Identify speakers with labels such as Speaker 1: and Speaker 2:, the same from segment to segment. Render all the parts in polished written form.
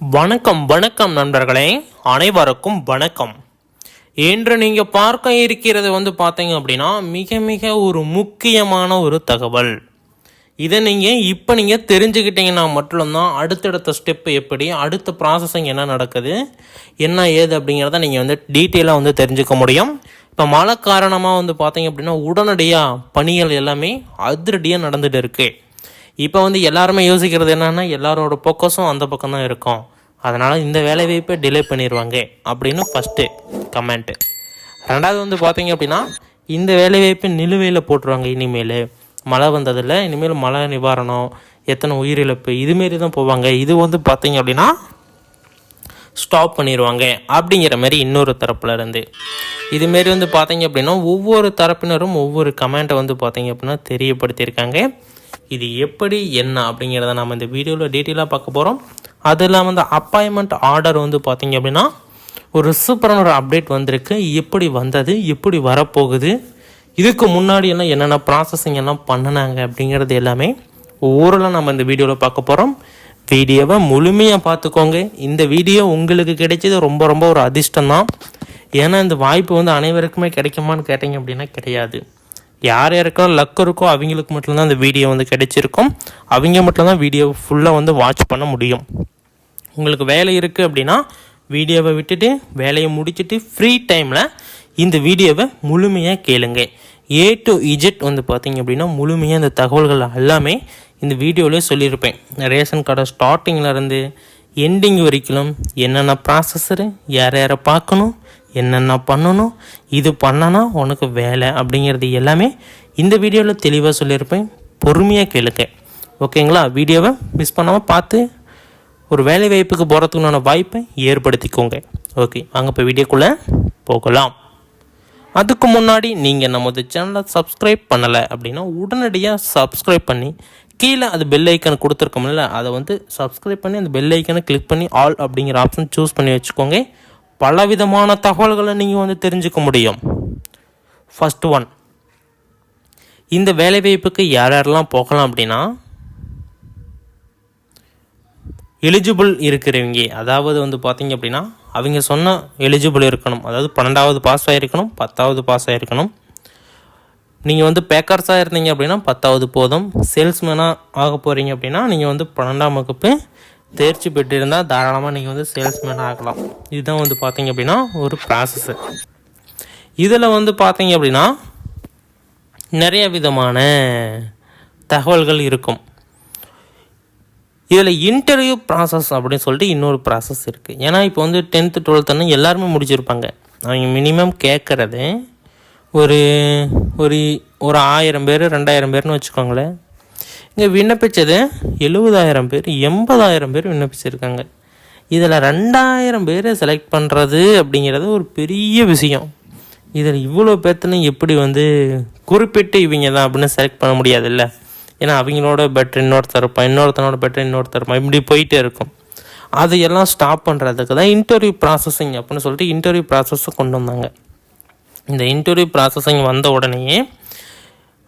Speaker 1: வணக்கம் வணக்கம் நண்பர்களே, அனைவருக்கும் வணக்கம். இன்று நீங்கள் பார்க்க இருக்கிறது பார்த்தீங்க அப்படின்னா மிக மிக ஒரு முக்கியமான ஒரு தகவல். இதை நீங்கள் தெரிஞ்சுக்கிட்டீங்கன்னா மட்டும்தான் அடுத்தடுத்த ஸ்டெப்பு எப்படி, அடுத்த ப்ராசஸிங் என்ன நடக்குது, என்ன ஏது அப்படிங்கிறத நீங்கள் டீட்டெயிலாக தெரிஞ்சுக்க முடியும். இப்போ மழை காரணமாக பார்த்தீங்க அப்படின்னா உடனடியாக பணிகள் எல்லாமே அதிரடியாக நடந்துகிட்டு இருக்குது. இப்போ எல்லாருமே யோசிக்கிறது என்னென்னா, எல்லாரோட ஃபோக்கஸும் அந்த பக்கம் தான் இருக்கும், அதனால் இந்த வேலைவாய்ப்பை டிலே பண்ணிடுவாங்க அப்படின்னு ஃபஸ்ட்டு கமெண்ட்டு. ரெண்டாவது பார்த்தீங்க அப்படின்னா, இந்த வேலைவாய்ப்பை நிலுவையில் போட்டுருவாங்க. இனிமேல் மழை வந்ததில்லை, இனிமேல் மழை நிவாரணம், எத்தனை உயிரிழப்பு இதுமாரி தான் போவாங்க. இது பார்த்தீங்க அப்படின்னா ஸ்டாப் பண்ணிடுவாங்க அப்படிங்கிற மாதிரி இன்னொரு தரப்பில் இருந்து இதுமாரி பார்த்தீங்க அப்படின்னா ஒவ்வொரு தரப்பினரும் ஒவ்வொரு கமெண்ட்டை பார்த்தீங்க அப்படின்னா தெரியப்படுத்தியிருக்காங்க. இது எப்படி என்ன அப்படிங்கிறத நம்ம இந்த வீடியோவில் டீட்டெயிலாக பார்க்க போகிறோம். அது இல்லாமல் இந்த அப்பாயின்மெண்ட் ஆர்டர் பார்த்தீங்க அப்படின்னா ஒரு சூப்பரான ஒரு அப்டேட் வந்திருக்கு. எப்படி வந்தது, எப்படி வரப்போகுது, இதுக்கு முன்னாடி எல்லாம் என்னென்ன ப்ராசஸிங் எல்லாம் பண்ணினாங்க அப்படிங்கிறது எல்லாமே ஓரளவு நம்ம இந்த வீடியோவில் பார்க்க போகிறோம். வீடியோவை முழுமையாக பார்த்துக்கோங்க. இந்த வீடியோ உங்களுக்கு கிடைச்சது ரொம்ப ரொம்ப ஒரு அதிர்ஷ்டம் தான். ஏன்னா இந்த வாய்ப்பு அனைவருக்குமே கிடைக்குமான்னு கேட்டிங்க அப்படின்னா கிடையாது. யார் யாருக்கெல்லாம் லக் இருக்கோ அவங்களுக்கு மட்டும்தான் இந்த வீடியோ கிடைச்சிருக்கும். அவங்க மட்டும்தான் வீடியோ ஃபுல்லாக வாட்ச் பண்ண முடியும். உங்களுக்கு வேலை இருக்குது அப்படின்னா வீடியோவை விட்டுட்டு வேலையை முடிச்சுட்டு ஃப்ரீ டைமில் இந்த வீடியோவை முழுமையாக கேளுங்க. A to Z பார்த்தீங்க அப்படின்னா முழுமையாக இந்த தகவல்கள் எல்லாமே இந்த வீடியோவிலே சொல்லியிருப்பேன். ரேஷன் கார்டை ஸ்டார்டிங்கில் எண்டிங் வரைக்கும் என்னென்ன ப்ராசஸரு, யாரை யாரை பார்க்கணும், என்னென்ன பண்ணணும், இது பண்ணனா உனக்கு வேலை அப்படிங்கிறது எல்லாமே இந்த வீடியோவில் தெளிவாக சொல்லியிருப்பேன். பொறுமையாக கேளுங்க, ஓகேங்களா? வீடியோவை மிஸ் பண்ணாமல் பார்த்து ஒரு வேலை வாய்ப்புக்கு போகிறதுக்குண்டான வாய்ப்பை ஏற்படுத்திக்கோங்க. ஓகே, வாங்க இப்போ வீடியோக்குள்ளே போகலாம். அதுக்கு முன்னாடி நீங்கள் நமது சேனலை சப்ஸ்கிரைப் பண்ணலை அப்படின்னா உடனடியாக சப்ஸ்கிரைப் பண்ணி கீழே அது பெல் ஐக்கன் கொடுத்துருக்கோம்ல, அதை சப்ஸ்கிரைப் பண்ணி அந்த பெல் ஐக்கனை கிளிக் பண்ணி ஆல் அப்படிங்கிற ஆப்ஷன் சூஸ் பண்ணி வச்சுக்கோங்க. பலவிதமான தகவல்களை நீங்கள் தெரிஞ்சுக்க முடியும். ஃபர்ஸ்ட் ஒன், இந்த வேலைவாய்ப்புக்கு யார் யாரெல்லாம் போகலாம் அப்படின்னா எலிஜிபிள் இருக்கிறவங்க. அதாவது பார்த்தீங்க அப்படின்னா அவங்க சொன்ன எலிஜிபிள் இருக்கணும். அதாவது 12வது பாஸ் ஆகிருக்கணும், 10வது பாஸ் ஆகிருக்கணும். நீங்கள் பேக்கர்ஸாக இருந்தீங்க அப்படின்னா 10வது போதும். சேல்ஸ்மேனாக ஆக போகிறீங்க அப்படின்னா நீங்கள் 12ஆம் வகுப்பு தேர்ச்சி பெற்றிருந்தால் தாராளமாக நீங்கள் சேல்ஸ்மேன் ஆகலாம். இதுதான் பார்த்தீங்க அப்படின்னா ஒரு ப்ராசஸ்ஸு. இதில் பார்த்தீங்க அப்படின்னா நிறைய விதமான தகவல்கள் இருக்கும். இதில் இன்டர்வியூ ப்ராசஸ் அப்படின்னு சொல்லிட்டு இன்னொரு ப்ராசஸ் இருக்குது. ஏன்னா இப்போ 10th 12th எல்லாருமே முடிச்சிருப்பாங்க. அவங்க மினிமம் கேட்குறது ஒரு ஒரு ஒரு 1000 பேர் 2000 பேர்னு வச்சுக்கோங்களேன். இங்கே விண்ணப்பித்தது 70,000 பேர் 80,000 பேர் விண்ணப்பிச்சிருக்காங்க. இதில் 2,000 பேரை செலக்ட் பண்ணுறது அப்படிங்கிறது ஒரு பெரிய விஷயம். இதில் இவ்வளோ பேர்த்துன்னு எப்படி குறிப்பிட்டு இவங்க தான் அப்படின்னு செலக்ட் பண்ண முடியாதுல்ல. ஏன்னா அவங்களோட பெட்டர் இன்னொருத்தர் இருப்பான், இன்னொருத்தனோட பெட்டர் இன்னொருத்தர் இருப்பான், இப்படி போயிட்டே இருக்கும். அதையெல்லாம் ஸ்டாப் பண்ணுறதுக்கு தான் இன்டர்வியூ ப்ராசஸிங் அப்படின்னு சொல்லிட்டு இன்டர்வியூ ப்ராசஸை கொண்டு வந்தாங்க. இந்த இன்டர்வியூ ப்ராசஸிங் வந்த உடனேயே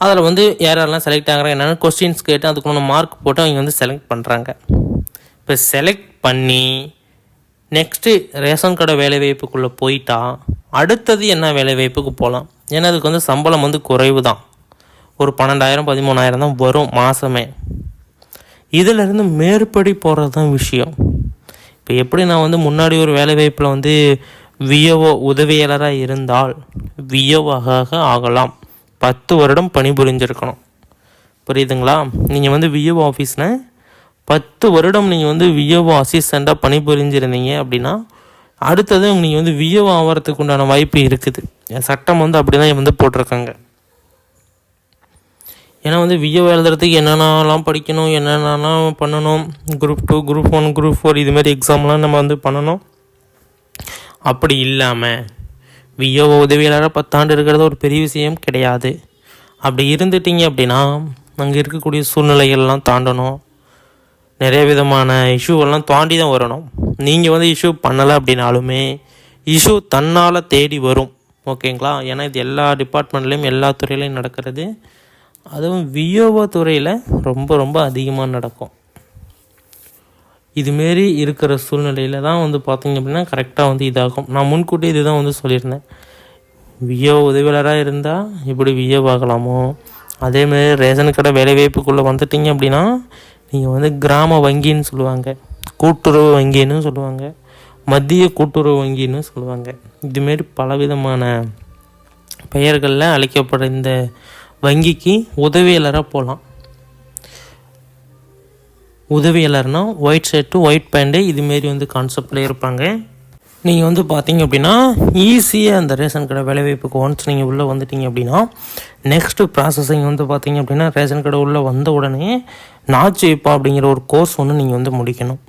Speaker 1: அதில் யாரெல்லாம் செலக்ட் ஆகிறாங்க என்னென்னு கொஸ்டின்ஸ் கேட்டு அதுக்குள்ள மார்க் போட்டு அவங்க செலக்ட் பண்ணுறாங்க. இப்போ செலக்ட் பண்ணி நெக்ஸ்ட்டு ரேஷன் கடை வேலைவாய்ப்புக்குள்ளே போயிட்டா அடுத்தது என்ன வேலைவாய்ப்புக்கு போகலாம். ஏன்னா அதுக்கு சம்பளம் குறைவு தான், ஒரு 12,000 13,000 தான் வரும் மாதமே. இதிலிருந்து மேற்படி போகிறது தான் விஷயம். இப்போ எப்படி நான் முன்னாடி ஒரு வேலைவாய்ப்பில் விஓஓ உதவியாளராக இருந்தால் விஓவாக ஆகலாம். 10 வருடம் பணிபுரிஞ்சிருக்கணும். புரியுதுங்களா? நீங்கள் விஓஓ ஆஃபீஸில் 10 வருடம் நீங்கள் விஓஓ அசிஸ்டண்ட்டாக பணிபுரிஞ்சிருந்தீங்க அப்படின்னா அடுத்தது நீங்கள் விஓஓ ஆகிறதுக்கு உண்டான வாய்ப்பு இருக்குது. சட்டம் அப்படி தான் போட்டிருக்காங்க. ஏன்னா விஓஓ எழுதுறதுக்கு என்னென்னலாம் படிக்கணும், என்னென்னலாம் பண்ணணும், குரூப் 2 குரூப் 1 குரூப் 4 இதுமாரி எக்ஸாம்லாம் நம்ம பண்ணணும். அப்படி இல்லாமல் விஓஓ உதவியாளராக 10 ஆண்டு இருக்கிறது ஒரு பெரிய விஷயம் கிடையாது. அப்படி இருந்துட்டீங்க அப்படின்னா அங்கே இருக்கக்கூடிய சூழ்நிலைகள்லாம் தாண்டணும், நிறைய விதமான இஷ்யூவெல்லாம் தாண்டி தான் வரணும். நீங்கள் இஷ்யூ பண்ணலை அப்படின்னாலுமே இஷ்யூ தன்னால் தேடி வரும், ஓகேங்களா? ஏன்னா இது எல்லா டிபார்ட்மெண்ட்லேயும் எல்லா துறையிலையும் நடக்கிறது. அதுவும் விஓஓ துறையில் ரொம்ப ரொம்ப அதிகமாக நடக்கும். இதுமாரி இருக்கிற சூழ்நிலையில் தான் வந்து பார்த்திங்க அப்படின்னா கரெக்டாக வந்து இதாகும். நான் முன்கூட்டி இது தான் வந்து சொல்லியிருந்தேன். விஏஓ உதவியாளராக இருந்தால் இப்படி விஏஓ ஆகலாமோ, அதேமாரி ரேஷன் கடை வேலைவாய்ப்புக்குள்ளே வந்துட்டிங்க அப்படின்னா நீங்கள் வந்து கிராம வங்கின்னு சொல்லுவாங்க, கூட்டுறவு வங்கின்னு சொல்லுவாங்க, மத்திய கூட்டுறவு வங்கின்னு சொல்லுவாங்க. இதுமாரி பலவிதமான பெயர்களில் அழைக்கப்படுற இந்த வங்கிக்கு உதவியாளராக போகலாம். உதவியாளர்னால் ஒயிட் ஷர்ட்டு ஒயிட் பேண்ட்டு இதுமாரி வந்து கான்செப்டில் இருப்பாங்க. நீங்கள் வந்து பார்த்தீங்க அப்படின்னா ஈஸியாக அந்த ரேஷன் கடை வேலைவாய்ப்புக்கு ஒன்ஸ் நீங்கள் உள்ளே வந்துட்டீங்க அப்படின்னா நெக்ஸ்ட்டு ப்ராசஸிங் வந்து பார்த்தீங்க அப்படின்னா ரேஷன் கடை உள்ளே வந்த உடனே நாச்சிப்பா அப்படிங்கிற ஒரு கோர்ஸ் ஒன்று நீங்கள் வந்து முடிக்கணும்.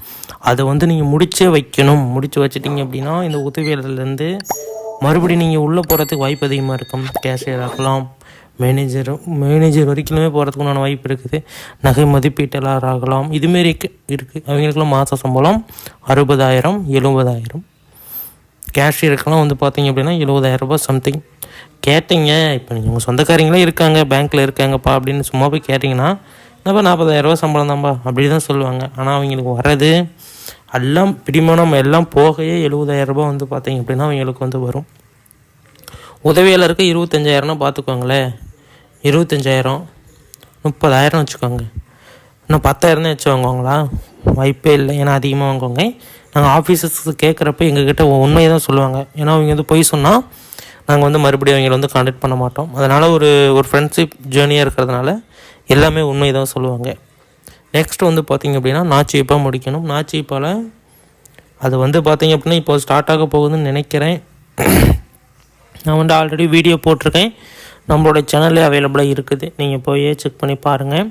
Speaker 1: அதை வந்து நீங்கள் முடிச்சே வைக்கணும். முடித்து வச்சிட்டிங்க அப்படின்னா இந்த உதவியாளர்லேருந்து மறுபடியும் நீங்கள் உள்ளே போகிறதுக்கு வாய்ப்பு அதிகமாக இருக்கும். கேஷியர் ஆகலாம், மேனேஜர் வரைக்குமே போகிறதுக்குண்டான வாய்ப்பு இருக்குது. நகை மதிப்பீட்டாளர் ஆகலாம். இதுமாரி இருக்குது. அவங்களுக்குலாம் மாத சம்பளம் 60,000 70,000. கேஷியருக்கெல்லாம் வந்து பார்த்தீங்க அப்படின்னா 70,000 ரூபாய் சம்திங். கேட்டிங்க இப்போ நீங்கள் உங்கள் சொந்தக்காரங்களே இருக்காங்க, பேங்க்கில் இருக்காங்கப்பா அப்படின்னு சும்மா போய் கேட்டிங்கன்னா என்னப்பா 40,000 ரூபா சம்பளம் தான்ப்பா அப்படி தான் சொல்லுவாங்க. ஆனால் அவங்களுக்கு வர்றது எல்லாம் பிடிமானம் எல்லாம் போகையே 70,000 ரூபா வந்து பார்த்தீங்க அப்படின்னா அவங்களுக்கு வந்து வரும். உதவியாளருக்கு 25,000 பார்த்துக்கோங்களேன். 25,000 30,000 வச்சுக்கோங்க. இன்னும் 10,000 தான் வச்சு வாங்குவாங்களா? வாய்ப்பே இல்லை. ஏன்னா அதிகமாக வாங்குவாங்க. நாங்கள் ஆஃபீஸர்ஸுக்கு கேட்குறப்ப எங்ககிட்ட உண்மையை தான் சொல்லுவாங்க. ஏன்னா அவங்க வந்து போய் சொன்னால் நாங்கள் வந்து மறுபடியும் அவங்களை வந்து கான்டாக்ட் பண்ண மாட்டோம். அதனால் ஒரு ஃப்ரெண்ட்ஷிப் ஜேர்னியாக இருக்கிறதுனால எல்லாமே உண்மை தான் சொல்லுவாங்க. நெக்ஸ்ட் வந்து பார்த்திங்க அப்படின்னா நாச்சிப்பா முடிக்கணும். நாச்சிப்பால் அது வந்து பார்த்திங்க அப்படின்னா இப்போ ஸ்டார்ட் ஆக போகுதுன்னு நினைக்கிறேன். நான் வந்து ஆல்ரெடி வீடியோ போட்டிருக்கேன், நம்மளோட சேனல்லே அவைலபிளாக இருக்குது. நீங்கள் போய் செக் பண்ணி பாருங்கள்.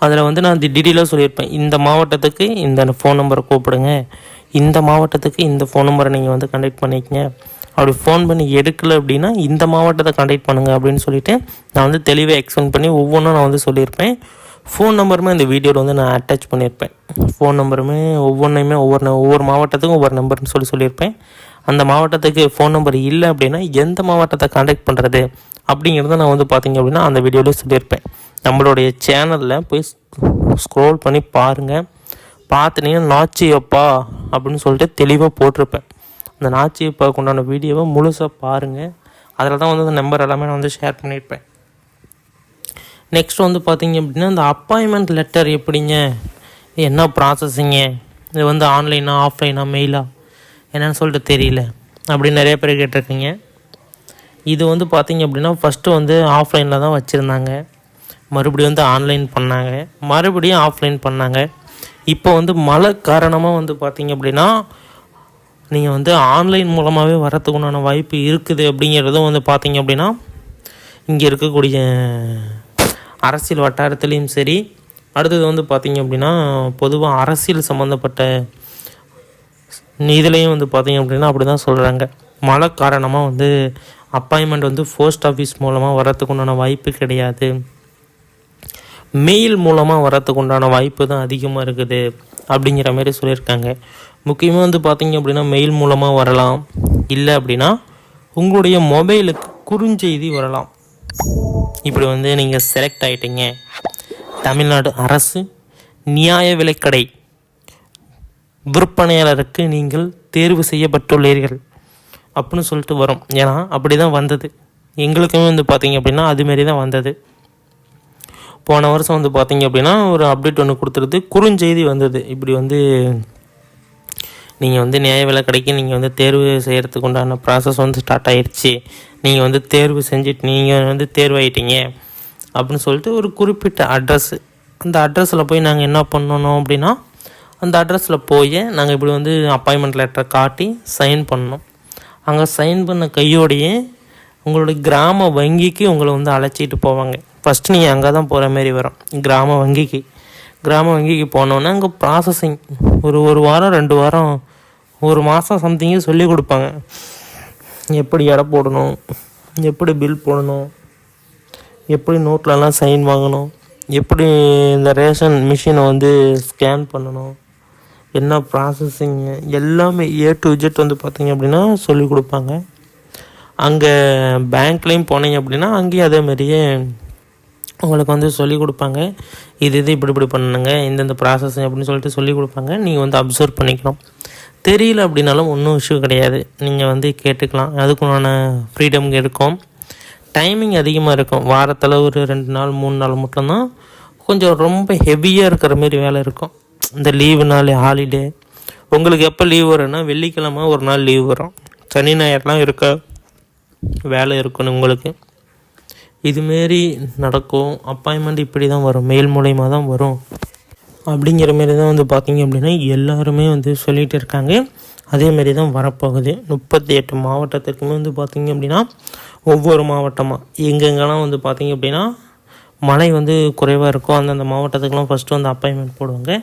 Speaker 1: அதில் வந்து நான் டீட்டெயிலாக சொல்லியிருப்பேன். இந்த மாவட்டத்துக்கு இந்த ஃபோன் நம்பரை கூப்பிடுங்க, இந்த மாவட்டத்துக்கு இந்த ஃபோன் நம்பரை நீங்கள் வந்து கான்டாக்ட் பண்ணிக்கங்க, அப்படி ஃபோன் பண்ணி எடுக்கலை அப்படின்னா இந்த மாவட்டத்தை கான்டாக்ட் பண்ணுங்கள் அப்படின்னு சொல்லிவிட்டு நான் வந்து தெளிவாக எக்ஸ்பிளைன் பண்ணி ஒவ்வொன்றும் நான் வந்து சொல்லியிருப்பேன். ஃபோன் நம்பருமே இந்த வீடியோவில் வந்து நான் அட்டாச் பண்ணியிருப்பேன். ஃபோன் நம்பருமே ஒவ்வொன்றையுமே ஒவ்வொரு மாவட்டத்துக்கும் ஒவ்வொரு நம்பர்னு சொல்லியிருப்பேன். அந்த மாவட்டத்துக்கு ஃபோன் நம்பர் இல்லை அப்படின்னா எந்த மாவட்டத்தை கான்டாக்ட் பண்ணுறது அப்படிங்கிறத நான் வந்து பார்த்திங்க அப்படின்னா அந்த வீடியோவில் சொல்லியிருப்பேன். நம்மளுடைய சேனலில் போய் ஸ்க்ரோல் பண்ணி பாருங்கள். பார்த்துட்டிங்கன்னா நாச்சியப்பா அப்படின்னு சொல்லிட்டு தெளிவாக போட்டிருப்பேன். அந்த நாச்சியப்பாவுக்கு உண்டான வீடியோவை முழுசாக பாருங்கள். அதில் தான் வந்து அந்த நம்பர் எல்லாமே நான் வந்து ஷேர் பண்ணியிருப்பேன். நெக்ஸ்ட் வந்து பார்த்திங்க அப்படின்னா இந்த அப்பாயின்மெண்ட் லெட்டர் எப்படிங்க, என்ன ப்ராசஸிங்க, இது வந்து ஆன்லைனா ஆஃப்லைனா மெயிலா என்னென்னு சொல்லிட்டு தெரியல அப்படின்னு நிறைய பேர் கேட்டிருக்கீங்க. இது வந்து பார்த்திங்க அப்படின்னா ஃபஸ்ட்டு வந்து ஆஃப்லைனில் தான் வச்சுருந்தாங்க, மறுபடியும் வந்து ஆன்லைன் பண்ணாங்க, மறுபடியும் ஆஃப்லைன் பண்ணாங்க. இப்போ வந்து மழை காரணமாக வந்து பார்த்திங்க அப்படின்னா நீங்கள் வந்து ஆன்லைன் மூலமாகவே வரத்துக்கு உண்டான வாய்ப்பு இருக்குது. அப்படிங்கிறதும் வந்து பார்த்திங்க அப்படின்னா இங்கே இருக்கக்கூடிய அரசியல் வட்டாரத்துலேயும் சரி, அடுத்தது வந்து பார்த்திங்க அப்படின்னா பொதுவாக அரசியல் சம்மந்தப்பட்ட இதுலேயும் வந்து பார்த்திங்க அப்படின்னா அப்படி தான் சொல்கிறாங்க. மழை காரணமாக வந்து அப்பாயின்மெண்ட் வந்து போஸ்ட் ஆஃபீஸ் மூலமாக வரத்துக்கு உண்டான வாய்ப்பு கிடையாது, மெயில் மூலமாக வரத்துக்கு உண்டான வாய்ப்பு தான் அதிகமாக இருக்குது அப்படிங்கிற மாதிரி சொல்லியிருக்காங்க. முக்கியமாக வந்து பார்த்திங்க அப்படின்னா மெயில் மூலமாக வரலாம், இல்லை அப்படின்னா உங்களுடைய மொபைலுக்கு குறுஞ்செய்தி வரலாம். இப்படி வந்து நீங்கள் செலக்ட் ஆகிட்டீங்க, தமிழ்நாடு அரசு நியாய விலைக்கடை விற்பனையாளருக்கு நீங்கள் தேர்வு செய்யப்பட்டுள்ளீர்கள் அப்படின்னு சொல்லிட்டு வரும். ஏன்னா அப்படி தான் வந்தது எங்களுக்குமே வந்து பார்த்திங்க அப்படின்னா அதுமாரி தான் வந்தது. போன வருஷம் வந்து பார்த்திங்க அப்படின்னா ஒரு அப்டேட் ஒன்று கொடுத்துருது, குறுஞ்செய்தி வந்தது. இப்படி வந்து நீங்கள் வந்து நியாய விலை கடைக்கு நீங்கள் வந்து தேர்வு செய்கிறதுக்கு உண்டான ப்ராசஸ் வந்து ஸ்டார்ட் ஆகிடுச்சு, நீங்கள் வந்து தேர்வு செஞ்சுட்டு நீங்கள் வந்து தேர்வாயிட்டீங்க அப்படின்னு சொல்லிட்டு ஒரு குறிப்பிட்ட அட்ரஸ்ஸு, அந்த அட்ரஸில் போய் நாங்கள் என்ன பண்ணணும் அப்படின்னா அந்த அட்ரஸில் போய் நாங்கள் இப்படி வந்து அப்பாயின்மெண்ட் லெட்டரை காட்டி சைன் பண்ணணும். அங்கே சைன் பண்ண கையோடையே உங்களுடைய கிராம வங்கிக்கு உங்களை வந்து அழைச்சிட்டு போவாங்க. ஃபஸ்ட்டு நீங்கள் அங்கே தான் போகிற மாரி வரும், கிராம வங்கிக்கு போனோன்னே அங்கே ப்ராசஸிங் ஒரு வாரம் 2 வாரம் 1 மாதம் சம்திங்கு சொல்லி கொடுப்பாங்க. எப்படி எடை போடணும், எப்படி பில் போடணும், எப்படி நோட்லலாம் சைன் வாங்கணும், எப்படி இந்த ரேஷன் மிஷினை வந்து ஸ்கேன் பண்ணணும், என்ன ப்ராசஸிங்கு எல்லாமே A to Z வந்து பார்த்திங்க அப்படின்னா சொல்லி கொடுப்பாங்க. அங்கே பேங்க்லேயும் போனீங்க அப்படின்னா அங்கேயும் அதேமாதிரியே உங்களுக்கு வந்து சொல்லிக் கொடுப்பாங்க. இது இப்படி பண்ணுங்க, இந்தந்த ப்ராசஸ் அப்படின்னு சொல்லிட்டு சொல்லிக் கொடுப்பாங்க. நீங்கள் வந்து அப்சர்வ் பண்ணிக்கணும். தெரியல அப்படின்னாலும் ஒன்றும் இஷ்யூ கிடையாது, நீங்கள் வந்து கேட்டுக்கலாம். அதுக்குண்டான ஃப்ரீடம் இருக்கும். டைமிங் அதிகமாக இருக்கும். வாரத்தில் ஒரு 2 நாள் 3 நாள் மட்டும்தான் கொஞ்சம் ரொம்ப ஹெவியாக இருக்கிற மாரி வேலை இருக்கும். இந்த லீவு நாள், ஹாலிடே உங்களுக்கு எப்போ லீவ் வரும்னா வெள்ளிக்கிழமை ஒரு நாள் லீவ் வரும். சனி ஞாயிறுலாம் இருக்க வேலை இருக்கணும் உங்களுக்கு. இதுமாரி நடக்கும். அப்பாயின்மெண்ட் இப்படி தான் வரும், மெயில் மூலயமா தான் வரும். அப்படிங்கிற மாரி தான் வந்து பார்த்திங்க அப்படின்னா எல்லாருமே வந்து சொல்லிகிட்டு இருக்காங்க. அதேமாரி தான் வரப்போகுது. 38 மாவட்டத்திற்குமே வந்து பார்த்திங்க அப்படின்னா ஒவ்வொரு மாவட்டமாக எங்கெங்கெல்லாம் வந்து பார்த்திங்க அப்படின்னா மழை வந்து குறைவாக இருக்கும், அந்தந்த மாவட்டத்துக்கெலாம் ஃபஸ்ட்டு வந்து அப்பாயின்மெண்ட் போடுவாங்க.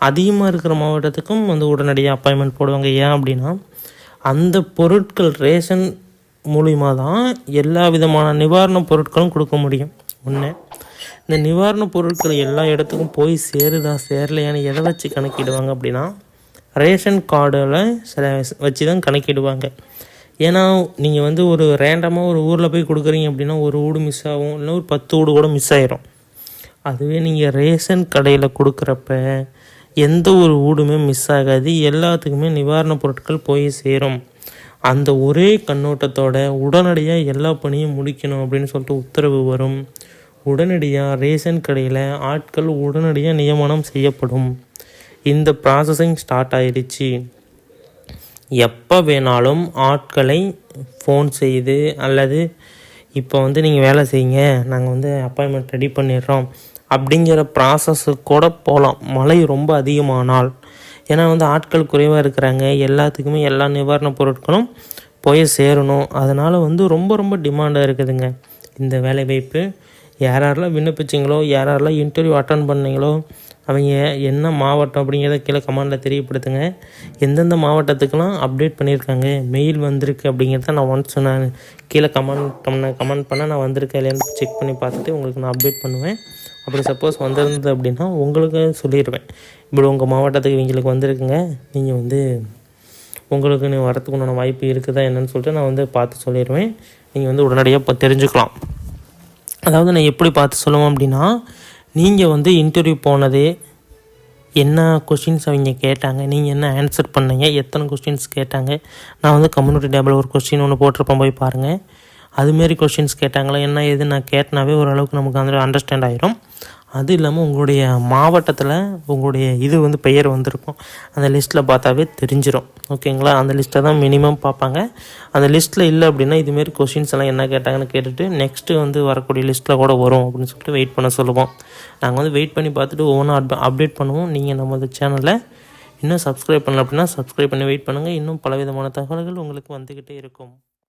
Speaker 1: அதிகமாக இருக்கிற மாவட்டத்துக்கும் வந்து உடனடியாக அப்பாயின்மெண்ட் போடுவாங்க. ஏன் அப்படின்னா அந்த பொருட்கள் ரேஷன் மூலிமா தான் எல்லா விதமான நிவாரணப் பொருட்களும் கொடுக்க முடியும். ஒன்று, இந்த நிவாரணப் பொருட்கள் எல்லா இடத்துக்கும் போய் சேருதா சேரலையான்னு எதை வச்சு கணக்கிடுவாங்க அப்படின்னா ரேஷன் கார்டில் சில வச்சு தான் கணக்கிடுவாங்க. ஏன்னா நீங்கள் வந்து ஒரு ரேண்டமாக ஒரு ஊரில் போய் கொடுக்குறீங்க அப்படின்னா ஒரு வீடு மிஸ் ஆகும், இல்லை ஒரு 10 வீடு கூட மிஸ் ஆயிரும். அதுவே நீங்கள் ரேஷன் கடையில் கொடுக்குறப்ப எந்த ஒரு வீடுமே மிஸ் ஆகாது, எல்லாத்துக்குமே நிவாரணப் பொருட்கள் போய் சேரும். அந்த ஒரே கண்ணோட்டத்தோட உடனடியாக எல்லா பணியும் முடிக்கணும் அப்படின்னு சொல்லிட்டு உத்தரவு வரும். உடனடியாக ரேஷன் கடையில் ஆட்கள் உடனடியாக நியமனம் செய்யப்படும். இந்த ப்ராசஸிங் ஸ்டார்ட் ஆயிடுச்சு. எப்போ வேணாலும் ஆட்களை ஃபோன் செய்து அல்லது இப்போ வந்து நீங்கள் வேலை செய்யுங்க, நாங்கள் வந்து அப்பாயின்மெண்ட் ரெடி பண்ணிடுறோம் அப்படிங்கிற ப்ராசஸ்ஸு கூட போகலாம், மழை ரொம்ப அதிகமானால். ஏன்னா வந்து ஆட்கள் குறைவாக இருக்கிறாங்க, எல்லாத்துக்குமே எல்லா நிவாரணப் பொருட்களும் போய் சேரணும். அதனால் வந்து ரொம்ப ரொம்ப டிமாண்டாக இருக்குதுங்க இந்த வேலை வாய்ப்பு. யாரெல்லாம் விண்ணப்பிச்சிங்களோ, யாரெல்லாம் இன்டர்வியூ அட்டன் பண்ணீங்களோ, அவங்க என்ன மாவட்டம் அப்படிங்கிறத கீழே கமெண்டில் தெரியப்படுத்துங்க. எந்தெந்த மாவட்டத்துக்கெலாம் அப்டேட் பண்ணியிருக்காங்க, மெயில் வந்திருக்கு அப்படிங்கிறத நான் கீழே கமெண்ட் பண்ண நான் வந்திருக்கேன் இல்லையான்னு செக் பண்ணி பார்த்துட்டு உங்களுக்கு நான் அப்டேட் பண்ணுவேன். அப்படி சப்போஸ் வந்திருந்தது அப்படின்னா உங்களுக்கு சொல்லிடுவேன், இப்படி உங்கள் மாவட்டத்துக்கு இவங்களுக்கு வந்திருக்குங்க, நீங்கள் வந்து உங்களுக்கு நீ வரத்துக்கு உண்டான வாய்ப்பு இருக்குதா என்னன்னு சொல்லிட்டு நான் வந்து பார்த்து சொல்லிடுவேன். நீங்கள் வந்து உடனடியாக இப்போ தெரிஞ்சுக்கலாம். அதாவது நான் எப்படி பார்த்து சொல்லுவேன் அப்படின்னா, நீங்கள் வந்து இன்டர்வியூ போனது என்ன கொஷின்ஸ் அவங்க கேட்டாங்க, நீங்கள் என்ன ஆன்சர் பண்ணீங்க, எத்தனை கொஸ்டின்ஸ் கேட்டாங்க. நான் வந்து கம்யூனிட்டி டேபிள் ஒரு கொஸ்டின் ஒன்று போட்டிருப்பேன், போய் பாருங்கள். அதுமாரி கொஷின்ஸ் கேட்டாங்களா என்ன ஏது நான் கேட்டனாவே ஓரளவுக்கு நமக்கு வந்து அண்டர்ஸ்டாண்ட் ஆகிரும். அது இல்லாமல் உங்களுடைய மாவட்டத்தில் உங்களுடைய இது வந்து பெயர் வந்திருக்கும், அந்த லிஸ்ட்டில் பார்த்தாவே தெரிஞ்சிடும். ஓகேங்களா, அந்த லிஸ்ட்டை தான் மினிமம் பார்ப்பாங்க. அந்த லிஸ்ட்டில் இல்லை அப்படின்னா இதுமாரி கொஷின்ஸ் எல்லாம் என்ன கேட்டாங்கன்னு கேட்டுட்டு நெக்ஸ்ட்டு வந்து வரக்கூடிய லிஸ்ட்டில் கூட வரும் அப்படின்னு சொல்லிட்டு வெயிட் பண்ண சொல்லுவோம். நாங்கள் வந்து வெயிட் பண்ணி பார்த்துட்டு ஒவ்வொன்றா அப்டேட் பண்ணுவோம். நீங்கள் நம்ம சேனலில் இன்னும் சப்ஸ்கிரைப் பண்ணல அப்படின்னா சப்ஸ்கிரைப் பண்ணி வெயிட் பண்ணுங்கள். இன்னும் பலவிதமான தகவல்கள் உங்களுக்கு வந்துக்கிட்டே இருக்கும்.